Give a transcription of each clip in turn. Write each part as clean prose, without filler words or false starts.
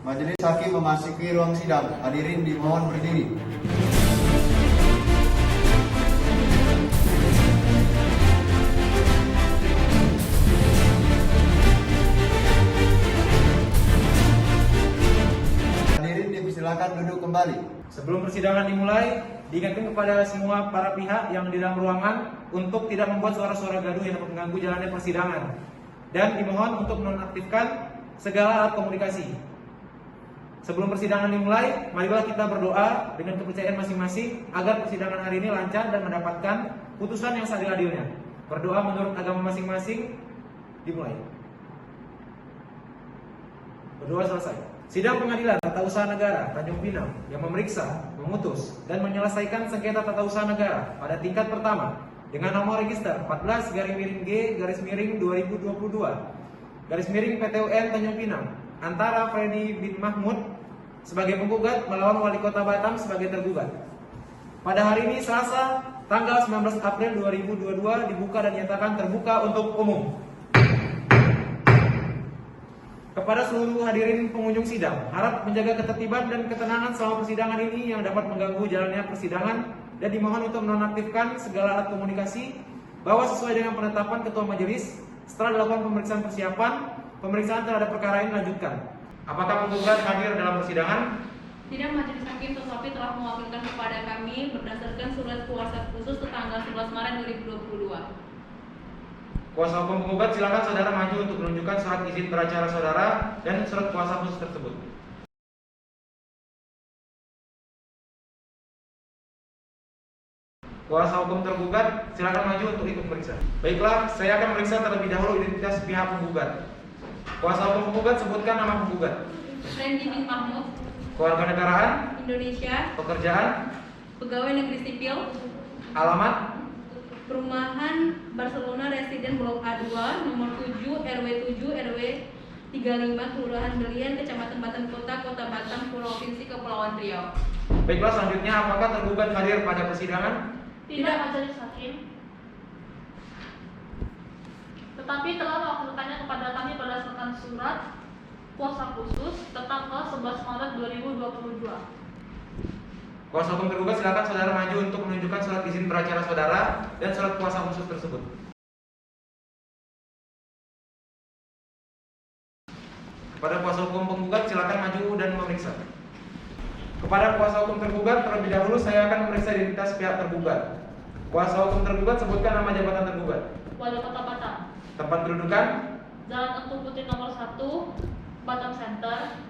Majelis Hakim memasuki ruang sidang. Hadirin dimohon berdiri. Hadirin dipersilakan duduk kembali. Sebelum persidangan dimulai, diingatkan kepada semua para pihak yang di dalam ruangan untuk tidak membuat suara-suara gaduh yang dapat mengganggu jalannya persidangan. Dan dimohon untuk menonaktifkan segala alat komunikasi. Sebelum persidangan dimulai, marilah kita berdoa dengan kepercayaan masing-masing agar persidangan hari ini lancar dan mendapatkan putusan yang seadil-adilnya. Berdoa menurut agama masing-masing, dimulai. Berdoa selesai. Sidang Pengadilan Tata Usaha Negara Tanjung Pinang yang memeriksa, memutus, dan menyelesaikan sengketa tata usaha negara pada tingkat pertama dengan nomor register 14-G-2022-PTUN Tanjung Pinang antara Freddy bin Mahmud sebagai penggugat melawan Wali Kota Batam sebagai tergugat. Pada hari ini Selasa tanggal 19 April 2022 dibuka dan dinyatakan terbuka untuk umum. Kepada seluruh hadirin pengunjung sidang, harap menjaga ketertiban dan ketenangan selama persidangan ini yang dapat mengganggu jalannya persidangan dan dimohon untuk menonaktifkan segala alat komunikasi bahwa sesuai dengan penetapan Ketua Majelis setelah dilakukan pemeriksaan persiapan, pemeriksaan terhadap perkara ini dilanjutkan. Apakah penggugat hadir dalam persidangan? Tidak, Majelis Hakim, tetapi telah mewakilkan kepada kami berdasarkan surat kuasa khusus tanggal 11 Maret 2022. Kuasa hukum penggugat, silakan saudara maju untuk menunjukkan surat izin beracara saudara dan surat kuasa khusus tersebut. Kuasa hukum tergugat, silakan maju untuk ikut memeriksa. Baiklah, saya akan memeriksa terlebih dahulu identitas pihak penggugat. Kuasa hukum penggugat, sebutkan nama penggugat. Freddy bin Mahmud, Kewarganegaraan, Indonesia, pekerjaan, pegawai negeri sipil, alamat, Perumahan Barcelona Residen Blok A2, nomor 7, RW 7, RW 35, Kelurahan Belian, Kecamatan Batam Kota, Kota Batam, Provinsi Kepulauan Riau. Baiklah, selanjutnya apakah tergugat hadir pada persidangan? Tidak, Majelis Hakim. Tetapi telah mewakilkannya kepada kami berdasarkan surat kuasa khusus tanggal 11 Maret 2022. Kuasa hukum tergugat, silakan saudara maju untuk menunjukkan surat izin beracara saudara dan surat kuasa khusus tersebut. Kepada kuasa hukum penggugat, silakan maju dan memeriksa. Kepada kuasa hukum tergugat, terlebih dahulu saya akan memeriksa identitas pihak tergugat. Kuasa hukum tergugat, sebutkan nama jabatan tergugat. Wali Kota Batam. Tempat kedudukan, Jalan Engku Putri nomor 1, Batam Center,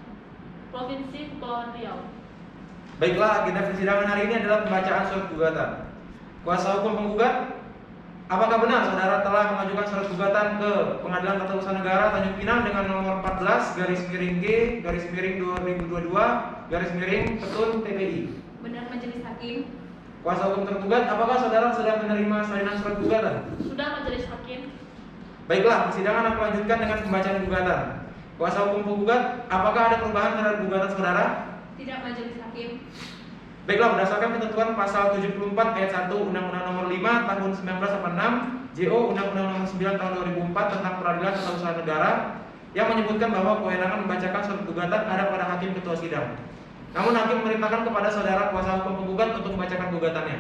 Provinsi Kepulauan Riau. baiklah, agenda persidangan hari ini adalah pembacaan surat gugatan. Kuasa hukum penggugat, apakah benar saudara telah mengajukan surat gugatan ke Pengadilan Tata Usaha Negara Tanjung Pinang dengan nomor 14-G-2022-PTUN TPI? Benar, Majelis Hakim. Kuasa hukum tergugat, apakah saudara sudah menerima salinan surat gugatan? Sudah, Majelis Hakim. Baiklah, persidangan akan lanjutkan dengan pembacaan gugatan. Kuasa hukum penggugat, apakah ada perubahan terhadap gugatan saudara? Tidak, Majelis Hakim. Baiklah, berdasarkan ketentuan pasal 74 ayat 1 Undang-Undang Nomor 5 Tahun 1986 JO Undang-Undang Nomor 9 Tahun 2004 tentang Peradilan Tata Usaha Negara yang menyebutkan bahwa kewenangan membacakan surat gugatan ada pada hakim ketua sidang. Namun hakim memerintahkan kepada saudara kuasa hukum penggugat untuk membacakan gugatannya.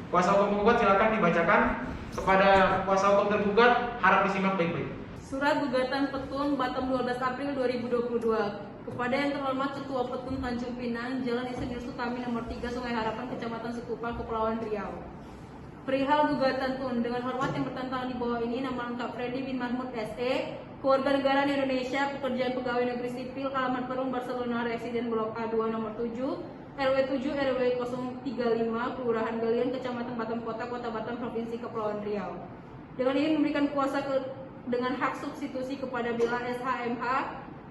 Kuasa hukum penggugat silakan dibacakan. Kepada kuasa hukum tergugat, harap disimak baik-baik. Surat gugatan Petun Batam 12 April 2022 kepada yang terhormat Ketua Petun Tanjung Pinang, Jalan Insinyur Sutami nomor 3, Sungai Harapan, Kecamatan Sekupang, Kepulauan Riau. Perihal gugatan Tun, dengan hormat yang bertentangan di bawah ini, nama lengkap Freddy bin Mahmud SE, kewarganegaraan Indonesia, pekerjaan pegawai negeri sipil, alamat Perum Barcelona Residen Blok A2 nomor 7, RW 7, RW 035, Kelurahan Galian, Kecamatan Batam Kota, Kota Batam, Provinsi Kepulauan Riau. Dengan ini memberikan kuasa dengan hak substitusi kepada Bella SHMH,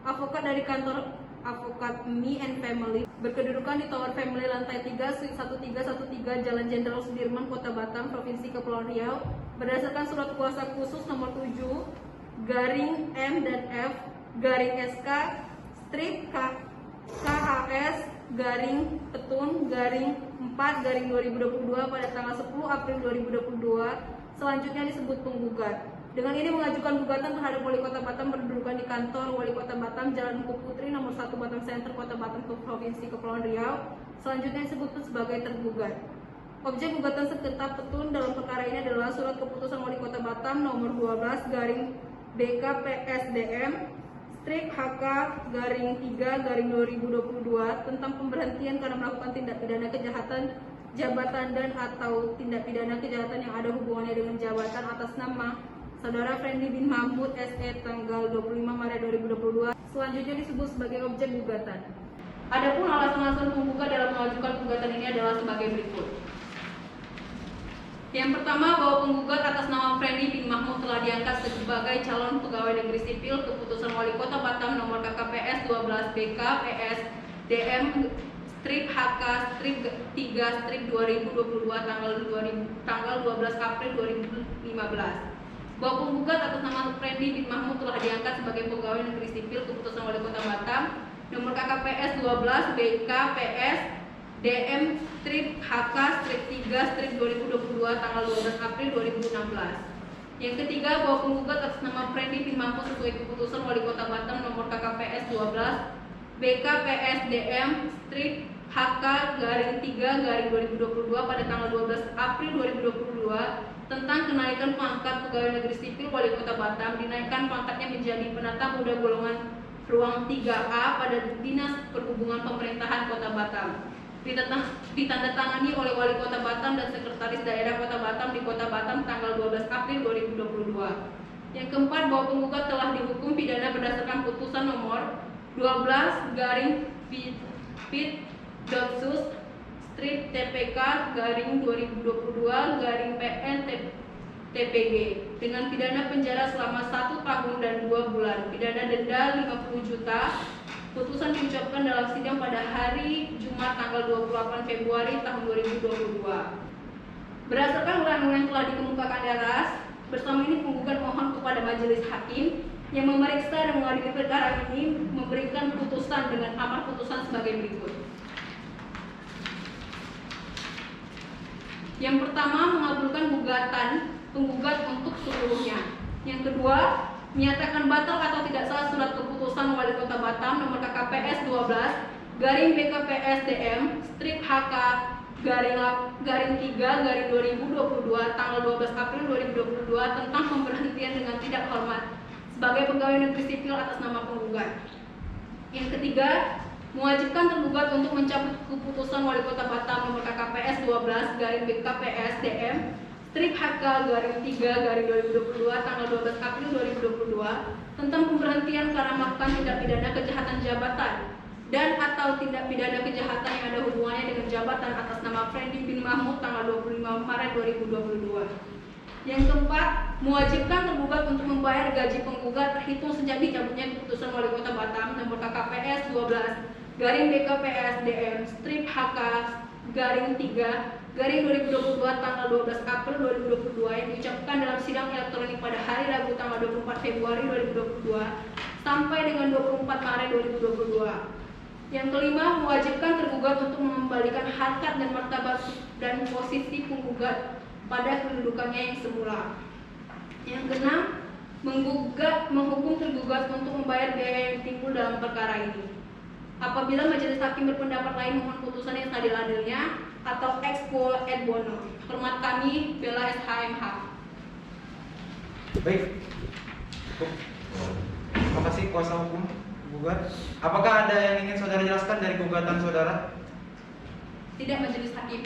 advokat dari kantor Advokat Me and Family, berkedudukan di Tower Family lantai 3, Suite 1313, Jalan Jenderal Sudirman, Kota Batam, Provinsi Kepulauan Riau, berdasarkan surat kuasa khusus nomor 7 garing M dan F garing SK strip KHS garing Petun garing 4 garing 2022 pada tanggal 10 April 2022, selanjutnya disebut penggugat. Dengan ini mengajukan gugatan terhadap Wali Kota Batam berkedudukan di kantor Wali Kota Batam, Jalan Engku Putri, nomor 1 Batam Center, Kota Batam, Provinsi Kepulauan Riau. Selanjutnya disebut sebagai tergugat. Objek gugatan sengketa petun dalam perkara ini adalah surat keputusan Wali Kota Batam nomor 12 garing BKPSDM strip HK garing 3 garing 2022 tentang pemberhentian karena melakukan tindak pidana kejahatan jabatan dan atau tindak pidana kejahatan yang ada hubungannya dengan jabatan atas nama Saudara Friendly bin Mahmud SE tanggal 25 Maret 2022 selanjutnya disebut sebagai objek gugatan. Adapun alasan-alasan penggugat dalam mengajukan gugatan ini adalah sebagai berikut. Yang pertama, bahwa penggugat atas nama Friendly bin Mahmud telah diangkat sebagai calon pegawai negeri sipil keputusan Wali Kota Batam nomor KKPS 12 BK PS DM strip HK strip 3 strip 2022 tanggal 12 April 2015. Bahwa penggugat atas nama Friendly bin Mahmud telah diangkat sebagai pegawai negeri sipil keputusan Wali Kota Batam nomor KKPS 12 BK PS DM strip HK strip 3 strip 2022 tanggal 12 April 2016. Yang ketiga, bahwa penggugat atas nama Friendly bin Mahmud sesuai keputusan Wali Kota Batam nomor KKPS 12 BK PS DM strip HK garing 3 garing 2022 pada tanggal 12 April 2022 tentang kenaikan pangkat pegawai negeri sipil Wali Kota Batam, dinaikkan pangkatnya menjadi penata muda golongan ruang 3A pada Dinas Perhubungan Pemerintahan Kota Batam. Ditandatangani oleh Wali Kota Batam dan Sekretaris Daerah Kota Batam di Kota Batam tanggal 12 April 2022. Yang keempat, bahwa penggugat telah dihukum pidana berdasarkan putusan nomor 12 garing Pit.Sus strip TPK garing 2022 garing PN TPG dengan pidana penjara selama 1 tahun dan 2 bulan, pidana denda 50 juta. Putusan diucapkan dalam sidang pada hari Jumat tanggal 28 Februari tahun 2022. Berdasarkan uraian yang telah dikemukakan di atas, bersama ini penggugat mohon kepada majelis hakim yang memeriksa dan mengadili perkara ini memberikan putusan dengan amar putusan sebagai berikut. Yang pertama, mengabulkan gugatan penggugat untuk seluruhnya. Yang kedua, menyatakan batal atau tidak sah surat keputusan Wali Kota Batam nomor KKPS 12 garing BKPSDM strip HK garing 3 garing 2022 tanggal 12 April 2022 tentang pemberhentian dengan tidak hormat sebagai pegawai negeri sipil atas nama penggugat. Yang ketiga, mewajibkan tergugat untuk mencabut keputusan Wali Kota Batam nomor KKPS 12 garing BKPS DM strip HK garing 3 garing 2022 tanggal 12 April 2022 tentang pemberhentian karena melakukan tindak pidana kejahatan jabatan dan atau tindak pidana kejahatan yang ada hubungannya dengan jabatan atas nama Friendly bin Mahmud tanggal 25 Maret 2022. Yang keempat, mewajibkan tergugat untuk membayar gaji penggugat terhitung sejak dicabutnya keputusan Wali Kota Batam nomor KKPS 12 garing BKPS DM strip HK garing 3 garing 2022 tanggal 12 April 2022 yang diucapkan dalam sidang elektronik pada hari Rabu tanggal 24 Februari 2022 sampai dengan 24 Maret 2022. Yang kelima, mewajibkan tergugat untuk mengembalikan harkat dan martabat dan posisi penggugat pada kedudukannya yang semula. Yang keenam, menghukum tergugat untuk membayar biaya yang timbul dalam perkara ini. Apabila majelis hakim berpendapat lain, mohon putusan yang seadil-adilnya atau ex quo et bono. Hormat kami, Bella SHMH. Baik. Terima kasih kuasa hukum gugat. Apakah ada yang ingin saudara jelaskan dari gugatan saudara? Tidak, majelis hakim.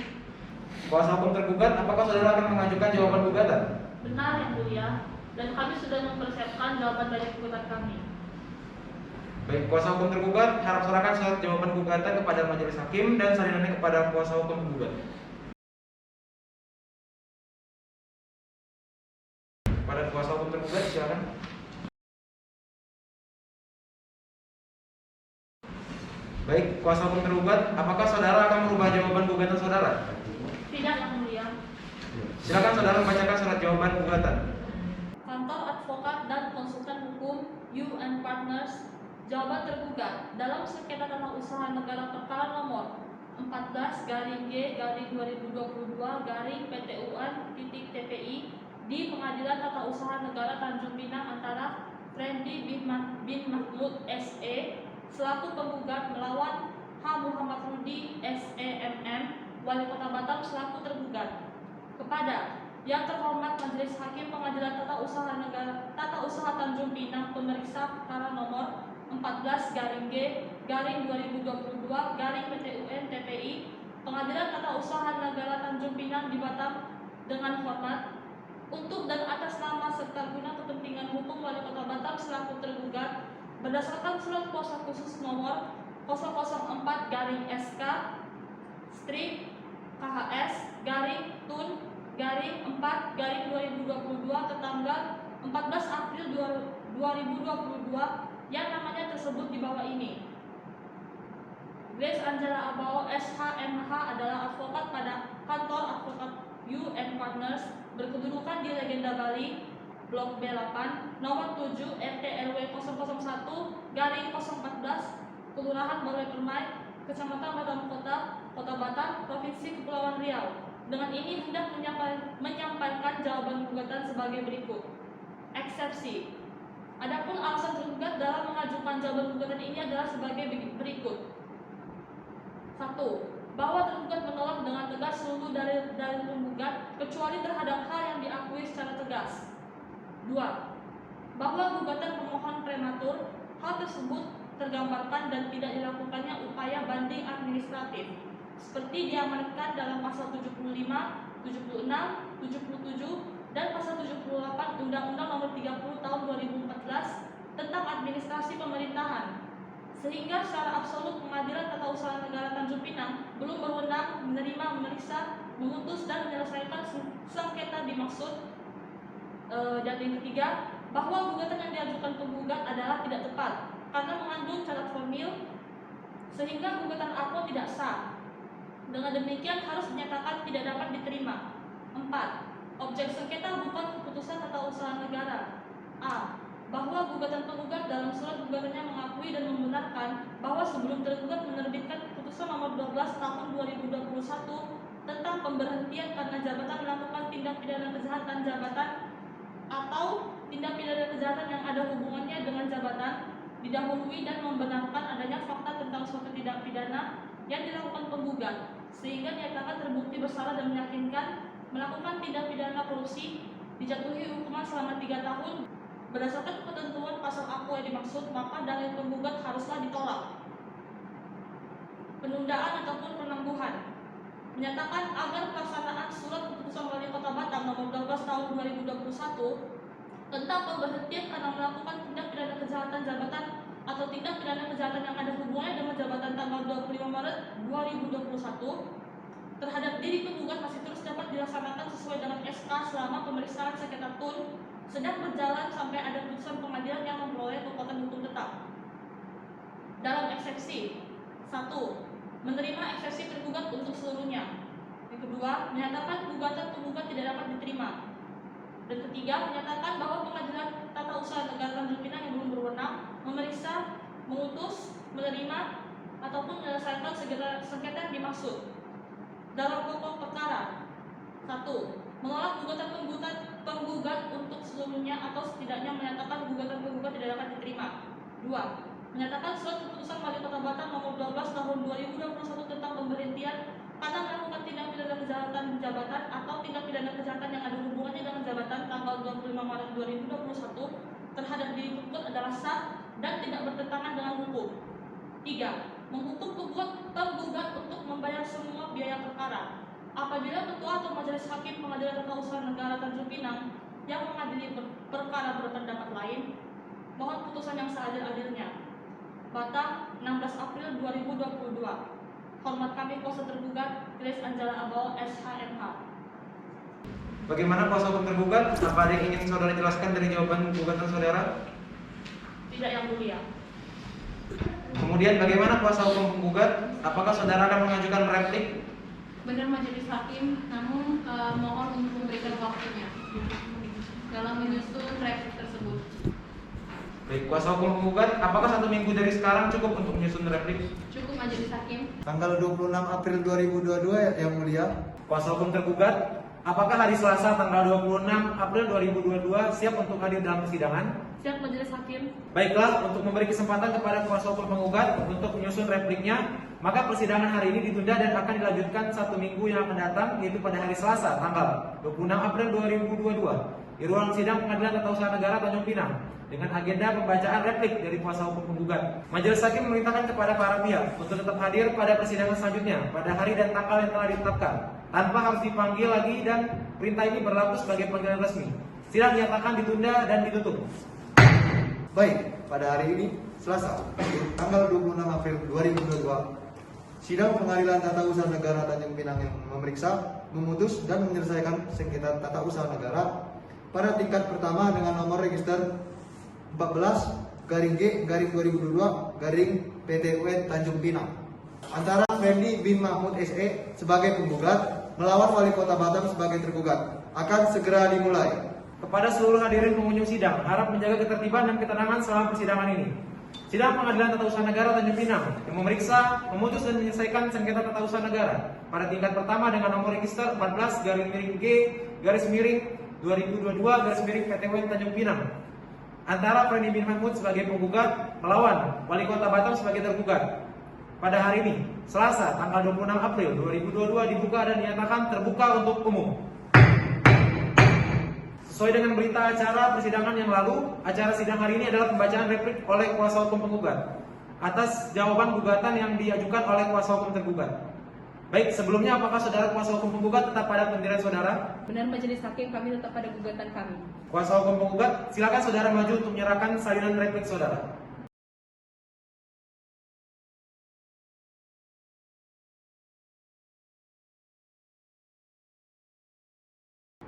Kuasa hukum tergugat, apakah saudara akan mengajukan jawaban gugatan? Benar, Yang Mulia, dan kami sudah mempersiapkan jawaban dari gugatan kami. Baik, kuasa hukum tergugat harap serahkan surat jawaban gugatan kepada majelis hakim dan salinannya kepada kuasa hukum tergugat. Kepada kuasa hukum tergugat, silakan. Baik, kuasa hukum tergugat, apakah saudara akan merubah jawaban gugatan saudara? Tidak, Yang Mulia. Silakan saudara membacakan surat jawaban gugatan. Kantor Advokat dan Konsultan Hukum UN Partners. Jawaban tergugat dalam sengketa tanah usaha negara perkara nomor 14 garing G garing 2022 garing PTUan titik TPI di Pengadilan Tata Usaha Negara Tanjung Pinang antara Friendly bin Mahmud SE selaku penggugat melawan H. Muhammad Rudi SEMM Wali Kota Batam selaku tergugat kepada yang terhormat Majelis Hakim Pengadilan Tata Usaha Tanjung Pinang pemeriksa perkara nomor 14-G/2022 PTUN-TPI Pengadilan Tata Usaha Negara Tanjung Pinang di Batam dengan hormat untuk dan atas nama serta guna kepentingan hukum Wali Kota Batam selaku tergugat berdasarkan surat kuasa khusus nomor 004-KHS-TUN-4-2022 tertanggal 14 April 2022 yang namanya tersebut di bawah ini. Grace Angela Abao SHMH adalah advokat pada kantor advokat UN Partners berkedudukan di Legenda Bali, Blok B8, nomor 7 RT RW 001-014, Kelurahan Balai Permai, Kecamatan Batam Kota, Kota Batam, Provinsi Kepulauan Riau. Dengan ini hendak menyampaikan jawaban gugatan sebagai berikut. Eksepsi. Adapun alasan tergugat dalam mengajukan jawaban gugatan ini adalah sebagai berikut. 1. Bahwa tergugat menolak dengan tegas seluruh dalil penggugat kecuali terhadap hal yang diakui secara tegas. 2. Bahwa gugatan pemohon prematur, hal tersebut tergambarkan dan tidak dilakukannya upaya banding administratif seperti diamanatkan dalam pasal 75, 76, 77 dan pasal 78 Undang-Undang Nomor 30 Tahun 2014 tentang Administrasi Pemerintahan, sehingga secara absolut Pengadilan Tata Usaha Negara Tanjung Pinang belum berwenang menerima, memeriksa, memutus dan menyelesaikan sengketa dimaksud. Dan yang ketiga, bahwa gugatan yang diajukan penggugat adalah tidak tepat karena mengandung syarat formil sehingga gugatan aku tidak sah. Dengan demikian harus dinyatakan tidak dapat diterima. 4. Objek sengketa bukan keputusan Tata Usaha Negara. A. Bahwa gugatan penggugat dalam surat gugatannya mengakui dan membenarkan bahwa sebelum tergugat menerbitkan keputusan nomor 12 tahun 2021 tentang pemberhentian karena jabatan melakukan tindak pidana kejahatan jabatan atau tindak pidana kejahatan yang ada hubungannya dengan jabatan, didahului dan membenarkan adanya fakta tentang suatu tindak pidana yang dilakukan penggugat sehingga dinyatakan terbukti bersalah dan meyakinkan melakukan tindak pidana korupsi, dijatuhi hukuman selama 3 tahun berdasarkan ketentuan pasal aku yang dimaksud, maka dalil penggugat haruslah ditolak. Penundaan ataupun penangguhan menyatakan agar pelaksanaan surat keputusan Wali Kota Batam nomor 12 tahun 2021 tentang pemberhentian karena melakukan tindak pidana kejahatan jabatan atau tindak pidana kejahatan yang ada hubungannya dengan jabatan tanggal 25 Maret 2021 terhadap diri penggugat masih terus dapat dilaksanakan sesuai dengan SK selama pemeriksaan sengketa TUN sedang berjalan sampai ada putusan pengadilan yang memperoleh kekuatan hukum tetap. Dalam eksepsi 1. Menerima eksepsi tergugat untuk seluruhnya. Yang kedua, menyatakan gugatan penggugat tidak dapat diterima. Dan ketiga, menyatakan bahwa Pengadilan Tata Usaha Negara Tanjung Pinang yang belum berwenang memeriksa, memutus, menerima ataupun menyelesaikan segala sengketa yang dimaksud. Dalam pokok perkara 1. Menolak gugatan penggugat untuk seluruhnya atau setidaknya menyatakan gugatan penggugat tidak dapat diterima. 2. Menyatakan surat keputusan Wali Kota Batam nomor 12 tahun 2021 tentang pemberhentian karena melakukan tindak pidana kejahatan jabatan atau tindak pidana kejahatan yang ada hubungannya dengan jabatan tanggal 25 Maret 2021 terhadap diri penggugat adalah sah dan tidak bertentangan dengan hukum. 3. Menghukum penggugat untuk membayar semua biaya perkara. Apabila Ketua atau Majelis Hakim Pengadilan Tata Usaha Negara Tanjung Pinang yang mengadili perkara berpendapat lain, mohon putusan yang seadil-adilnya. Batam, 16 April 2022. Hormat kami kuasa tergugat Grace Angela Abao SHMH. Bagaimana kuasa hukum tergugat? Apa ada yang ingin saudara jelaskan dari jawaban gugatan saudara? Tidak, yang mulia. Kemudian bagaimana kuasa hukum penggugat? Apakah saudara akan mengajukan replik? Benar Majelis Hakim, namun mohon untuk memberikan waktunya dalam menyusun replik tersebut. Baik, kuasa hukum penggugat, apakah 1 minggu dari sekarang cukup untuk menyusun replik? Cukup Majelis Hakim. Tanggal 26 April 2022 yang mulia. Kuasa hukum tergugat, Apakah hari Selasa tanggal 26 April 2022 siap untuk hadir dalam persidangan? Siap Majelis Hakim. Baiklah, untuk memberi kesempatan kepada kuasa hukum penggugat untuk menyusun repliknya, maka persidangan hari ini ditunda dan akan dilanjutkan 1 minggu yang akan datang, yaitu pada hari Selasa tanggal 26 April 2022 di ruang sidang Pengadilan Tata Usaha Negara Tanjung Pinang dengan agenda pembacaan replik dari kuasa hukum penggugat. Majelis Hakim memerintahkan kepada para pihak untuk tetap hadir pada persidangan selanjutnya pada hari dan tanggal yang telah ditetapkan tanpa harus dipanggil lagi, dan perintah ini berlaku sebagai panggilan resmi. Sidang dinyatakan ditunda dan ditutup. Baik, pada hari ini, Selasa, tanggal 26 April 2022, Sidang Pengadilan Tata Usaha Negara Tanjung Pinang yang memeriksa, memutus, dan menyelesaikan sengketa tata usaha negara pada tingkat pertama dengan nomor register 14-G-2022-PT UN Tanjung Pinang antara Fendi bin Mahmud SE sebagai penggugat melawan Wali Kota Batam sebagai tergugat akan segera dimulai. Kepada seluruh hadirin pengunjung sidang, harap menjaga ketertiban dan ketenangan selama persidangan ini. Sidang Pengadilan Tata Usaha Negara Tanjung Pinang yang memeriksa, memutus, dan menyelesaikan sengketa tata usaha negara pada tingkat pertama dengan nomor register 14-G-2022-PT UN Tanjung Pinang antara Fendi bin Mahmud sebagai penggugat melawan Wali Kota Batam sebagai tergugat. Pada hari ini, Selasa, tanggal 26 April 2022 dibuka dan dinyatakan terbuka untuk umum. Sesuai dengan berita acara persidangan yang lalu, acara sidang hari ini adalah pembacaan replik oleh kuasa hukum penggugat atas jawaban gugatan yang diajukan oleh kuasa hukum tergugat. Baik, sebelumnya apakah saudara kuasa hukum penggugat tetap pada pendirian saudara? Benar Majelis Hakim, kami tetap pada gugatan kami. Kuasa hukum penggugat, silakan saudara maju untuk menyerahkan salinan replik saudara.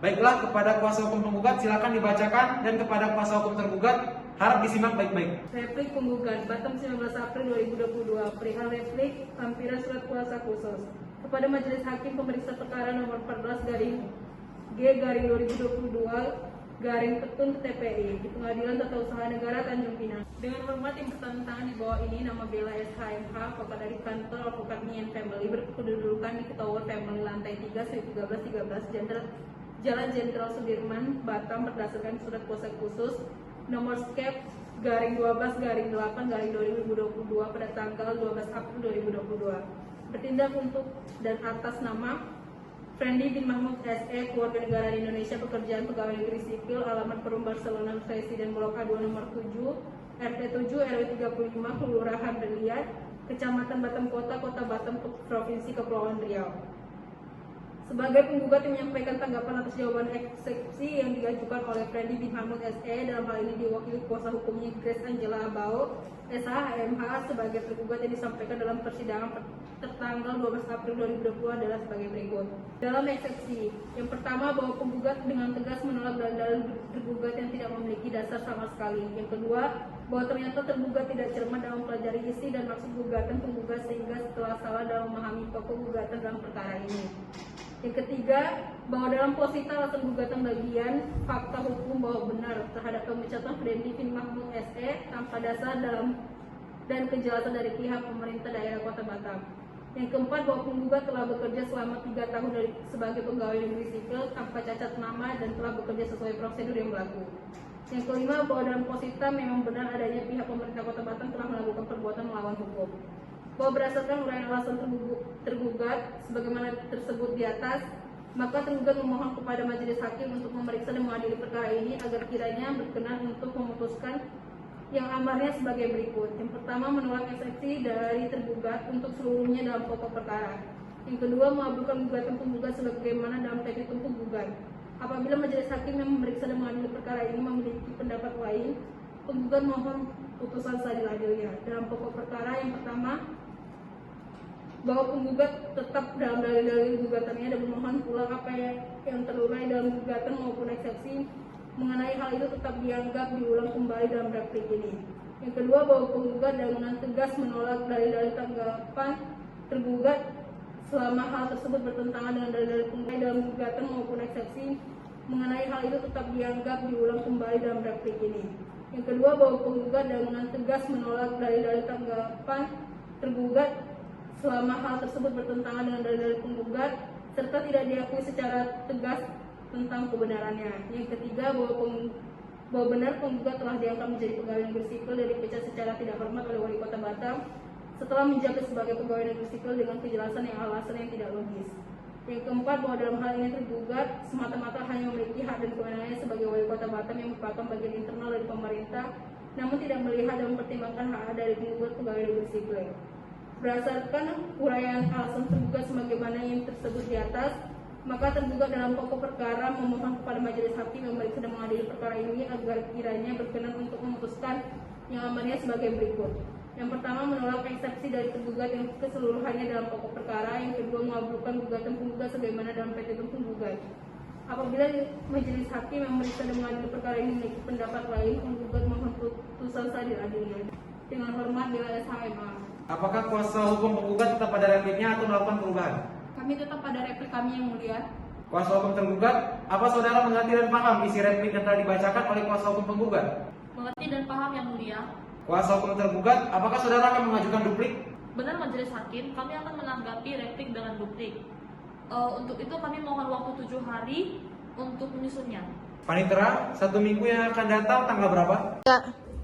Baiklah, kepada kuasa hukum penggugat silakan dibacakan, dan kepada kuasa hukum tergugat harap disimak baik-baik. Replik penggugat Batam 19 April 2022 perihal replik lampiran surat kuasa khusus kepada Majelis Hakim pemeriksa perkara nomor 14-G-2022-Petun TPI di Pengadilan Tata Usaha Negara Tanjung Pinang. Dengan hormat yang bertentangan di bawah ini, nama Bella SHMH, advokat dari kantor Advokat Nian Family, berkedudukan di Tower Family lantai 3, Suite 1313, Jalan Jenderal Sudirman, Batam, berdasarkan surat kuasa khusus nomor skep garing 12-8-2022 pada tanggal 12 April 2022. Bertindak untuk dan atas nama Fendi bin Mahmud SE, keluarga negara Indonesia, pekerjaan pegawai negeri sipil, alamat Perum Barcelona, Presiden Blok A2 nomor 7, RT 7 RW 35, Kelurahan Deliat, Kecamatan Batam Kota, Kota Batam, Provinsi Kepulauan Riau. Sebagai penggugat yang menyampaikan tanggapan atas jawaban eksepsi yang diajukan oleh Fendi bin Mahmud SE, dalam hal ini diwakili kuasa hukumnya Grace Angela Abao SHMH sebagai tergugat, yang disampaikan dalam persidangan tertanggal 12 April 2020 adalah sebagai berikut. Dalam eksepsi, yang pertama, bahwa penggugat dengan tegas menolak dalil tergugat yang tidak memiliki dasar sama sekali. Yang kedua, bahwa ternyata tergugat tidak cermat dalam mempelajari isi dan maksud gugatan penggugat sehingga setelah salah dalam memahami pokok gugatan dalam perkara ini. Yang ketiga, bahwa dalam posita alasan gugatan bagian fakta hukum bahwa benar terhadap pemecatan Fendi bin Mahmud SE tanpa dasar dan kejelasan dari pihak pemerintah daerah Kota Batam. Yang keempat, bahwa penggugat telah bekerja selama 3 tahun sebagai pegawai negeri sipil tanpa cacat nama dan telah bekerja sesuai prosedur yang berlaku. Yang kelima, bahwa dalam posita memang benar adanya pihak pemerintah Kota Batam telah melakukan perbuatan melawan hukum. Bahwa berdasarkan uraian alasan tergugat sebagaimana tersebut di atas, maka tergugat memohon kepada Majelis Hakim untuk memeriksa dan mengadili perkara ini agar kiranya berkenan untuk memutuskan yang amarnya sebagai berikut. Yang pertama, menolak eksepsi dari tergugat untuk seluruhnya dalam pokok perkara. Yang kedua, mengabulkan gugatan penggugat sebagaimana dalam petitum penggugat. Apabila Majelis Hakim yang memeriksa dan mengadili perkara ini memiliki pendapat lain, penggugat mohon putusan seadil-adilnya. Dalam pokok perkara yang pertama, bahwa penggugat tetap dalam dalil-dalil gugatannya dan memohon pula apa yang terurai dalam gugatan maupun eksepsi mengenai hal itu tetap dianggap diulang kembali dalam replik ini. Yang kedua, bahwa penggugat dengan tegas menolak dalil-dalil tanggapan tergugat selama hal tersebut bertentangan dengan dalil-dalil penggugat dalam gugatan maupun eksepsi mengenai hal itu tetap dianggap diulang kembali dalam replik ini. Yang kedua, bahwa penggugat dengan tegas menolak dalil-dalil tanggapan tergugat selama hal tersebut bertentangan dengan dalil-dalil penggugat serta tidak diakui secara tegas tentang kebenarannya. Yang ketiga, bahwa benar penggugat telah diangkat menjadi pegawai negeri sipil dari dipecat secara tidak hormat oleh Wali Kota Batam setelah menjabat sebagai pegawai negeri sipil dengan kejelasan yang alasan yang tidak logis. Yang keempat, bahwa dalam hal ini tergugat semata-mata hanya memiliki hak dan kewenangannya sebagai Wali Kota Batam yang merupakan bagian internal dari pemerintah, namun tidak melihat dan mempertimbangkan hak dari penggugat pegawai negeri sipil. Berdasarkan uraian alasan tergugat sebagaimana yang tersebut di atas, maka tergugat dalam pokok perkara memohon kepada majelis hakim yang baik sedang mengadili perkara ini agar kiranya berkenan untuk memutuskan yang amannya sebagai berikut. Yang pertama, menolak eksepsi dari tergugat yang keseluruhannya dalam pokok perkara. Yang kedua, mengabulkan gugatan penggugat sebagaimana dalam petitum penggugat. Apabila majelis hakim yang memeriksa dan mengadili perkara ini memiliki pendapat lain, penggugat mohon putusan seadil-adilnya. Dengan hormat, Bella SHMA. Apakah kuasa hukum penggugat tetap pada repliknya atau melakukan perubahan? Kami tetap pada replik kami yang mulia. Kuasa hukum tergugat, apa saudara mengerti dan paham isi replik yang telah dibacakan oleh kuasa hukum penggugat? Mengerti dan paham yang mulia. Kuasa hukum tergugat, apakah saudara akan mengajukan duplik? Benar majelis hakim, kami akan menanggapi replik dengan duplik. Untuk itu kami mohon waktu 7 hari untuk menyusunnya. Panitera, 1 minggu yang akan datang tanggal berapa?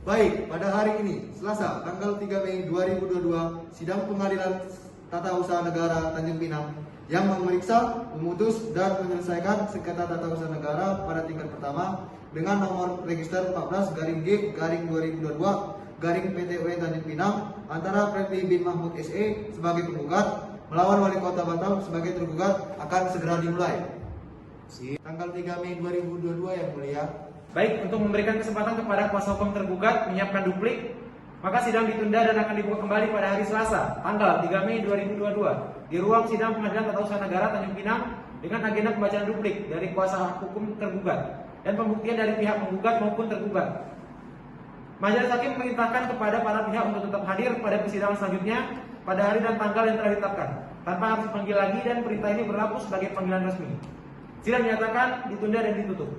Baik, pada hari ini, Selasa, tanggal 3 Mei 2022, sidang pengadilan Tata Usaha Negara Tanjung Pinang yang memeriksa, memutus, dan menyelesaikan sengketa tata usaha negara pada tingkat pertama dengan nomor register 14-G-2022-PT UN Tanjung Pinang antara Friendly bin Mahmud SE sebagai penggugat melawan Wali Kota Batam sebagai tergugat akan segera dimulai. Tanggal 3 Mei 2022 yang mulia. Baik, untuk memberikan kesempatan kepada kuasa hukum tergugat menyiapkan duplik, maka sidang ditunda dan akan dibuka kembali pada hari Selasa, tanggal 3 Mei 2022 di ruang sidang Pengadilan Tata Usaha Negara Tanjung Pinang dengan agenda pembacaan duplik dari kuasa hukum tergugat dan pembuktian dari pihak penggugat maupun tergugat. Majelis hakim memerintahkan kepada para pihak untuk tetap hadir pada persidangan selanjutnya pada hari dan tanggal yang telah ditetapkan, tanpa harus dipanggil lagi dan perintah ini berlaku sebagai panggilan resmi. Sidang dinyatakan ditunda dan ditutup.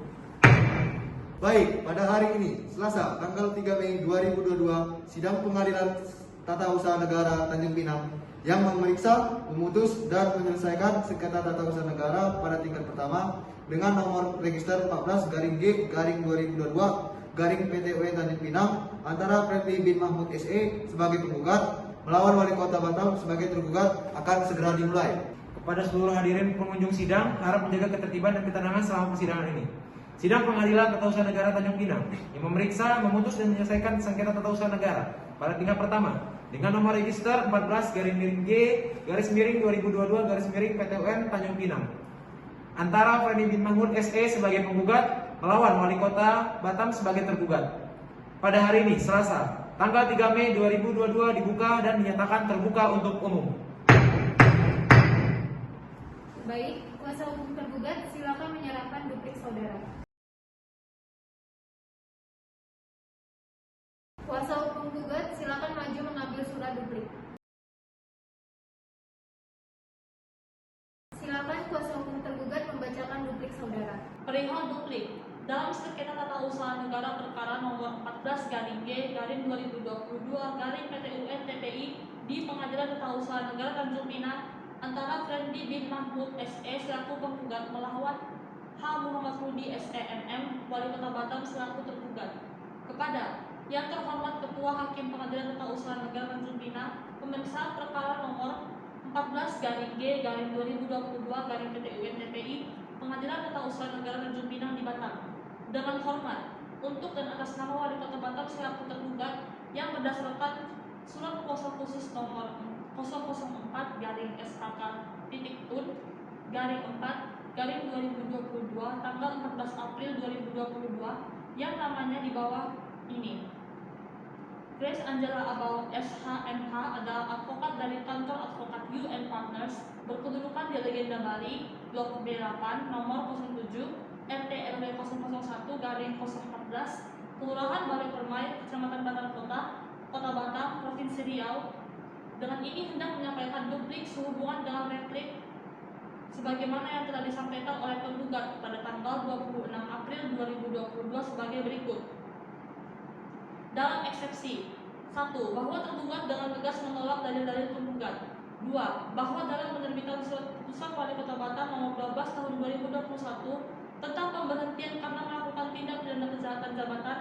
Baik, pada hari ini, Selasa, tanggal 3 Mei 2022, sidang pengadilan Tata Usaha Negara Tanjung Pinang yang memeriksa, memutus, dan menyelesaikan sengketa tata usaha negara pada tingkat pertama dengan nomor register 14-G-2022-PT UN Tanjung Pinang antara Friendly bin Mahmud SE sebagai penggugat melawan Wali Kota Batam sebagai tergugat akan segera dimulai. Kepada seluruh hadirin pengunjung sidang, harap menjaga ketertiban dan ketenangan selama persidangan ini. Sidang Pengadilan Tata Usaha Negara Tanjung Pinang yang memeriksa, memutus, dan menyelesaikan sengketa tata usaha negara pada tingkat pertama dengan nomor register 14-G-2022-PT UN Tanjung Pinang antara Friendly bin Mahmud SE sebagai penggugat melawan Wali Kota Batam sebagai tergugat. Pada hari ini, Selasa, tanggal 3 Mei 2022 dibuka dan dinyatakan terbuka untuk umum. Baik, kuasa hukum tergugat silakan menyerahkan duplik saudara. Kuasa hukum gugat silakan maju mengambil surat duplik. Silakan kuasa hukum tergugat membacakan duplik saudara. Perihal duplik, dalam sengketa tata usaha negara perkara nomor 14-G-2022-PT UN TPI di Pengadilan Tata Usaha Negara Tanjung Pinang antara Friendly bin Mahmud SE selaku penggugat melawan H. Muhammad Rudi SEMM Wali Kota Batam selaku tergugat kepada yang terhormat Ketua Hakim Pengadilan Tata Usaha Negara Tanjung Pinang, pemeriksaan perkara nomor 14-G-2022-PT UN TPI Pengadilan Tata Usaha Negara Tanjung Pinang di Batam. Dengan hormat, untuk dan atas nama Wali Kota Batam selaku tergugat yang berdasarkan Surat Kuasa Khusus nomor 004-TUN-4-2022 tanggal 14 April 2022 yang namanya di bawah ini. Grace Angela Abau SHMH adalah advokat dari kantor advokat UN Partners berkedudukan di Legenda Bali, Blok B8, nomor 07, RT RW 001-014, Kelurahan Balai Permai, Kecamatan Batam Kota Batam, Provinsi Riau. Dengan ini hendak menyampaikan duplik sehubungan dengan replik sebagaimana yang telah disampaikan oleh penggugat pada tanggal 26 April 2022 sebagai berikut. Dalam eksepsi 1. Bahwa tergugat dengan tegas menolak dalil-dalil penggugat. 2. Bahwa dalam penerbitan surat keputusan Wali Kota Batam nomor 12 tahun 2021 tentang pemberhentian karena melakukan tindak pidana kejahatan jabatan